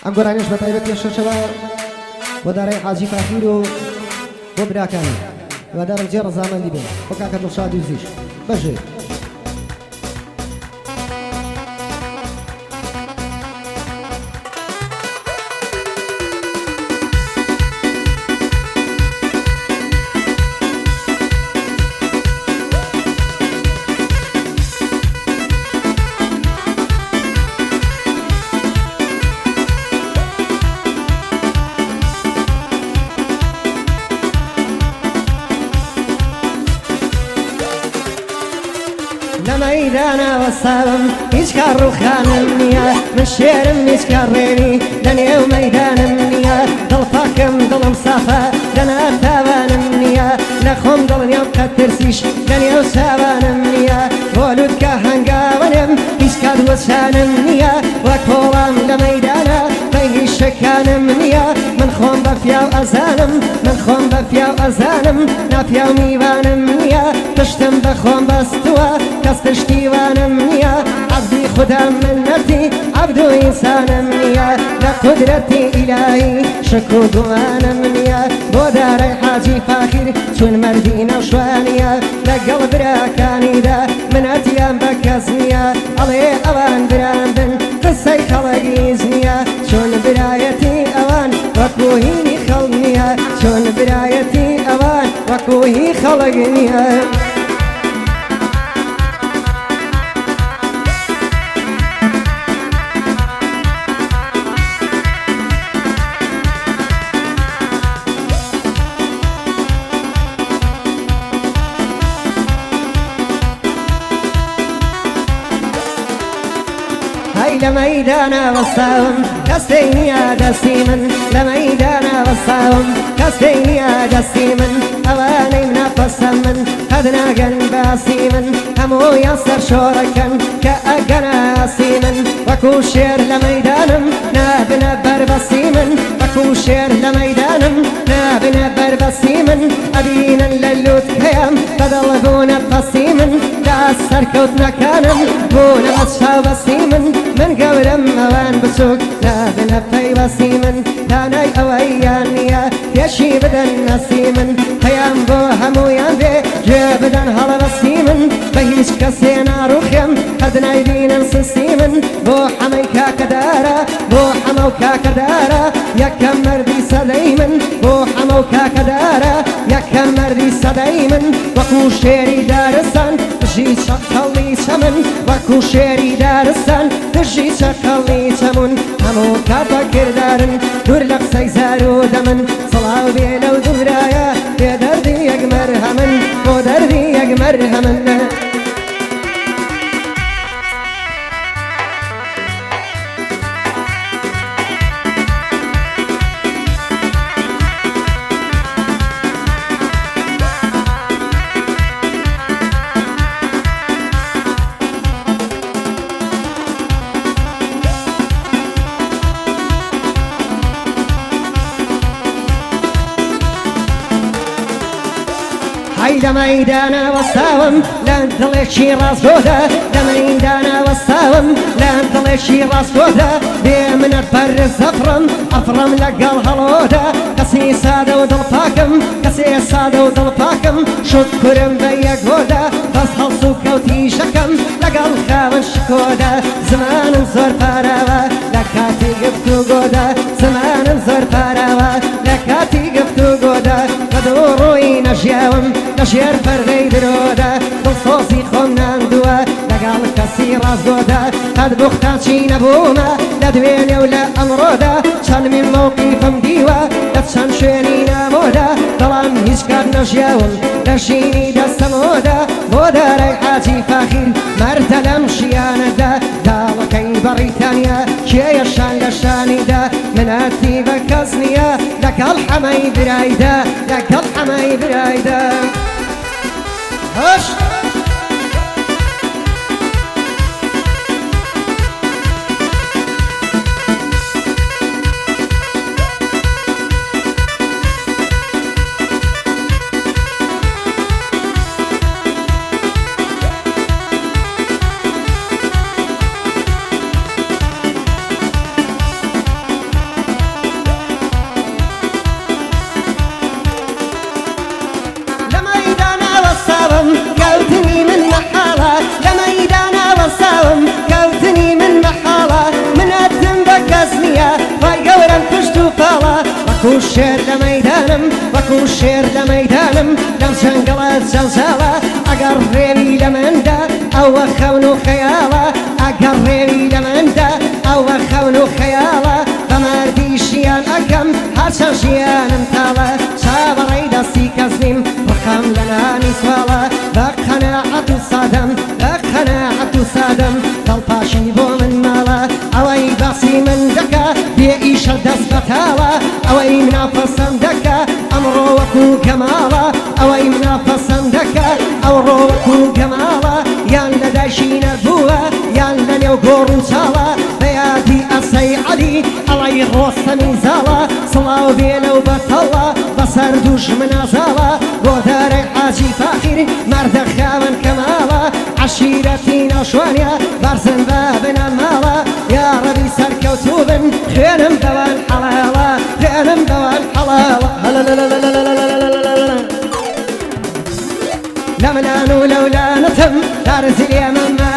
ئەنگۆرانیش بە تایبەت پێشەشەوە بۆ دارەی حاجی فاخیر و بۆ براکانی وەدارم جێ ڕەزامەندی بێ بۆ کاکە دڵشاد و زیش بەژێ لميدانا والصابم يشكر روخانم نيا من شيرم يشكر ريني دنيا وميدانم نيا ضل فاكم ضل مصافى دنا ثابانم نيا لخم ضل يوم قترسيش دنيا وسابانم نيا ولد كهنقا ونم يشكر وسانم نيا وكولام لميدانا بيه الشكانم نيا من خون بفيا وأزانم من خون بفيا وأزانم نافيا وميبانم نيا تشتم بخون بستوا كستشتيوانم نيا عبدي خدا منتي عبدو إنسانم نيا لقدرتي إلهي شكو دوانم نيا بوداري حاجي فاخر شون مردينا وشوانيا لقلب راكاني دا من أتيام بكزنيا علي أوان براندن قصي خلقيزنيا شون برايتي أوان وكوهيني خلقنيا شون برايتي أوان وكوهي خلقنيا لميدانا والصاوم كستينيا دسيمن لميدانا والصاوم كستينيا دسيمن أواني منافس من خدنا قلب سيمن همو يصر شوركا كأقنا سيمن وكو شير لميدانم نابنا بربسيمن وكو شير لميدانم نابنا بربسيمن أبينا للوت كيام فضلبونا بسيمن لا السركوت مكانم بونا مصشا بسيمن من قولم أوان بسوق نابنا في بسيمن تاني أويانيا يشي بدن نسيمن خيام بو همو ينبي جبدن هلا بسيمن بهيش كسينا روخيم خدنا يدينا نسيمن بو حميكا كدارا بو حموكا كدارا يا كمر دي سدايمن بو حموكا كدارا يا كمر دي سدايمن وكو شيري دارسان تجي شقلي سمن وكو شيري دارسان تجي شقلي سمن همو كابكر دارن دور لك سيزارو دمن صلاو بيلو دورايا يا دردي يقمر همن مو دردي يقمر همن لميدانا والصاوم لا نطلعشي راس دودا لميدانا والصاوم لا نطلعشي راس دودا بيمن الفرز أفرم لقال هلودا كسي سادة ودلفاكم كسي سادة ودلفاكم شكرم بيا قودا فصل سوكا وتيشكم لقال خاون شكودا زمان زور فاراوا لكاتي قفتو قودا زمان زور فاراوا لكاتي قفتو قودا ودوروي نجياوم نشير فردي درودا دلصوصي خون ناندوا لقال كسي راس دودا قد بختان شي نبوما لدويني ولا أمرودا شان من موقفم ديوا لتشان شويني نامودا ظلام هيشكار نجياوم لشيني دستمودا مودا ريحاتي فاخر مرتلم شيانا دا دالكي بريتانيا كي يشان لشاني دا مناتي بكزنيا لك الحمي برايدا لك الحمي برايدا هش الشێر لە مەیدانم وەکو شێر لە مەیدانم لەم جەنگەڵە جەڵجاڵە ئەگەر ڕێوی لە مندا ئەوە خەون و خەیاڵە ئەگەر ڕێوی لە مندا ئەوە خەون و خەیاڵە بەمەردی ژیان ئەکەم هەرچەند ژیانم تاڵە چاوەڕێی دەستی کەس نیم ڕقم لە نانی سواڵە بە قەناعەت و سادەم بە قەناعەت و سادەم دڵپاشی بۆ من ماڵە ئەوەی باسی من دەکا بێ ئیشە دەست بەتاڵە ئەوەی مناپەسەند دەکا ئەمڕۆ وەکو گەماڵە ئەوەی مناپەسەند دەکا ئەوڕۆ وەکو گەماڵە یان لە دایشی نەبووە یان لە نێو گۆڕ و چاڵە بە یادی ئەسەی عەلی ئەڵەی ڕۆستەمی زاڵە سڵاو بێ لەو بەتەڵە بەسەر دوژمنە زاڵە بۆ دارەی حاجی فاخیر مەردە خاوەن کەماڵە عەشیرەتی ناوشوانیە بەرزن بە بنە ماڵە یا ڕەبی سەرکەوتوو بن خوێنم بەوان حەڵاڵە خوێنم بەوان حەڵاڵە لە منان و لەولانەتم دارزی لێمەمە